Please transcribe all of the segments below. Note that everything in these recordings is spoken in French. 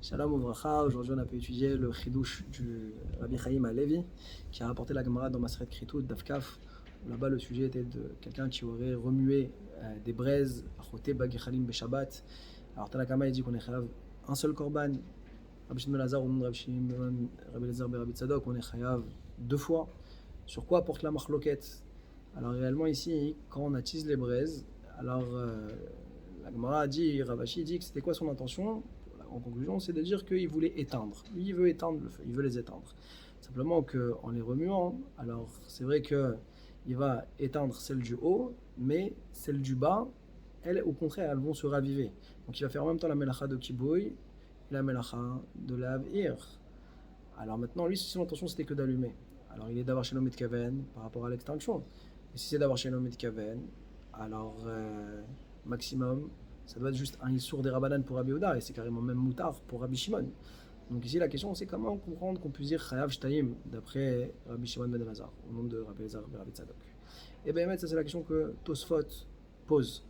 Shalom Ouvracha, aujourd'hui on a pu étudier le Chidouche du Rabbi Chaim Halevi qui a rapporté la Gemara dans Maseret Kritout d'Afkaf. Là-bas le sujet était de quelqu'un qui aurait remué des braises à Choté Bagichalim Beshabbat. Alors Tanakama il dit qu'on est chayav un seul korban. Rabbi Shimon ben Lazar au nom de Rabbi Shimon, Rabbi Elazar ben Rabbi Tzadok, on est chayav deux fois. Sur quoi porte la marloquette? Alors réellement ici, quand on attise les braises, alors la Gemara a dit, Ravashi dit que c'était quoi son intention? En conclusion, c'est de dire qu'il voulait éteindre. Lui, il veut éteindre le feu, il veut les éteindre. Simplement qu'en les remuant, alors c'est vrai qu'il va éteindre celle du haut, mais celle du bas, elles, au contraire, elles vont se raviver. Donc il va faire en même temps la melacha de Kibouy et la melacha de l'Avir. Alors maintenant, lui, si son intention c'était que d'allumer, alors il est d'avoir chez l'homme Kaven par rapport à l'extinction. Et si c'est d'avoir chez l'homme Kaven, alors maximum, ça doit être juste un issour des Rabbanan pour Rabbi Yehuda, et c'est carrément même moutard pour Rabbi Shimon. Donc ici la question c'est comment comprendre qu'on puisse dire Chayav Shtaim d'après Rabbi Shimon ben Elazar, au nom de Rabbi Elazar ben Rabbi Tzadok. Et bien ça c'est la question que Tosfot pose.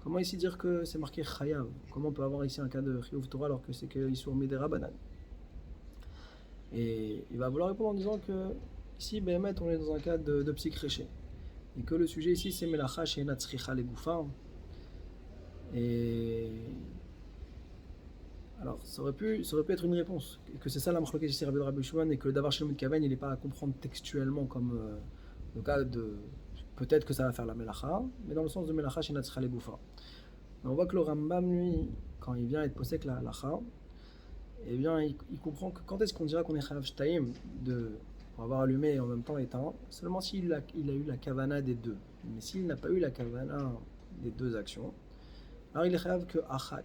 Comment ici dire que c'est marqué Chayav? Comment on peut avoir ici un cas de Chiyuv Torah alors que c'est que issour des Rabbanan? Et il va vouloir répondre en disant que ici Behemet on est dans un cas de psychréché. Et que le sujet ici c'est Melacha She'ena Tzricha Legoufa. Et alors, ça aurait pu être une réponse, que c'est ça la marloquette ici Rabbi Rabbi Shimon, et que le davar Shalom Kaven, il n'est pas à comprendre textuellement comme le cas de peut-être que ça va faire la melacha, mais dans le sens de melacha chez Natscha Legoufa. On voit que le Rambam, lui, quand il vient être posé avec la halacha, eh bien, il comprend que quand est-ce qu'on dira qu'on est chayav shtaim pour avoir allumé et en même temps éteint, seulement s'il a eu la kavana des deux. Mais s'il n'a pas eu la kavana des deux actions, alors il est chayav que achat.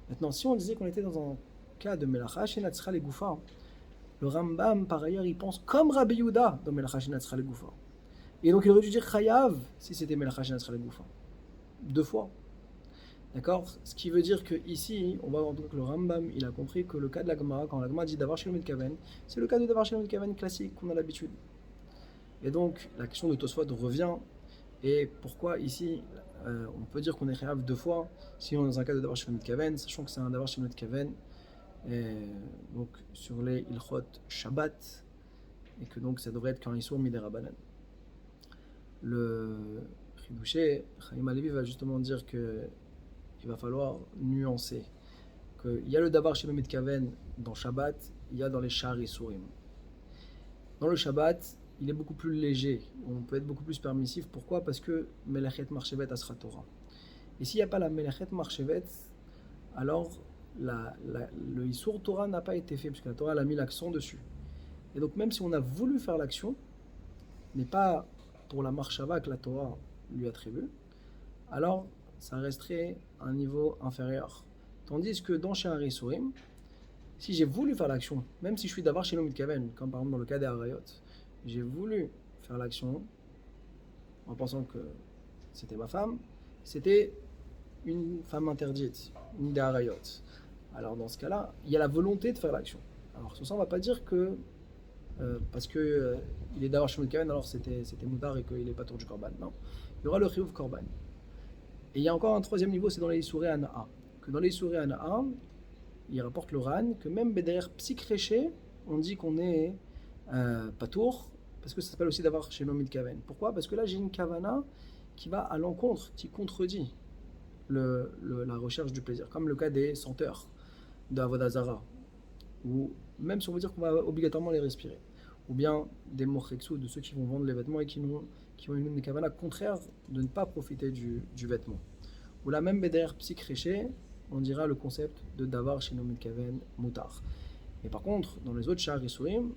Maintenant, si on disait qu'on était dans un cas de melacha shenatzcha legoufa, le Rambam par ailleurs il pense comme Rabbi Yehuda dans melacha shenatzcha legoufa. Et donc il aurait dû dire chayav si c'était melacha shenatzcha legoufa. Deux fois. D'accord? Ce qui veut dire que ici, on va voir donc le Rambam, il a compris que le cas de la Gemara, quand la Gemara dit d'avar shalom kaven, c'est le cas de davar shalom kaven classique qu'on a l'habitude. Et donc la question de Tosfot revient. Et pourquoi ici on peut dire qu'on est chayav deux fois si on est dans un cas de davar shalom kaven, sachant que c'est un davar shalom kaven donc sur les ilchot Shabbat, et que donc ça devrait être qu'un issour midei Rabbanan. Le Chidouché Chaim Halevi va justement dire que il va falloir nuancer qu'il y a le davar shalom kaven dans Shabbat, il y a dans les shar isurim. Dans le Shabbat, il est beaucoup plus léger, on peut être beaucoup plus permissif. Pourquoi? Parce que Melachet Marchevet Asra Torah. Et s'il n'y a pas la Melachet Marchevet, alors le Issour Torah n'a pas été fait, parce que la Torah a mis l'accent dessus. Et donc même si on a voulu faire l'action, mais pas pour la marchava que la Torah lui attribue, alors ça resterait à un niveau inférieur. Tandis que dans Sha'ar Isurim, si j'ai voulu faire l'action, même si je suis d'avoir chez l'homme Kaven, comme par exemple dans le cas des Harayot, j'ai voulu faire l'action en pensant que c'était ma femme, c'était une femme interdite, une des Harayot. Alors dans ce cas-là, il y a la volonté de faire l'action. Alors sur ça, on ne va pas dire que parce que il est d'avoir chez Kaven, alors c'était moutard et qu'il n'est pas tour du korban. Non, il y aura le chiyuv korban. Et il y a encore un troisième niveau, c'est dans les Issourei Hana'a. Que dans les Issourei Hana'a, il rapporte le Ran, que même derrière psychréché, on dit qu'on est patour, parce que ça s'appelle aussi d'avoir chez l'homme kaven. Pourquoi? Parce que là j'ai une kavana qui va à l'encontre, qui contredit la recherche du plaisir, comme le cas des senteurs de Avodah Zara, ou même si on veut dire qu'on va obligatoirement les respirer, ou bien des mochexou, de ceux qui vont vendre les vêtements et qui ont une kavana contraire de ne pas profiter du vêtement. Ou là même derrière psychréché, on dira le concept de davar chez l'homme kaven moutar. Et par contre, dans les autres sha'ar isurim,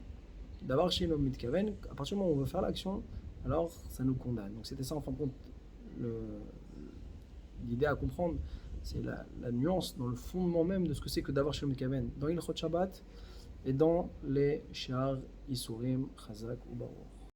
d'avoir chez l'homme kaven, à partir du moment où on veut faire l'action, alors ça nous condamne. Donc c'était ça en fin de compte l'idée à comprendre, c'est la nuance dans le fondement même de ce que c'est que d'avoir chez l'homme kaven dans Ilchot Shabbat et dans les sha'ar isurim chazak ou baruch.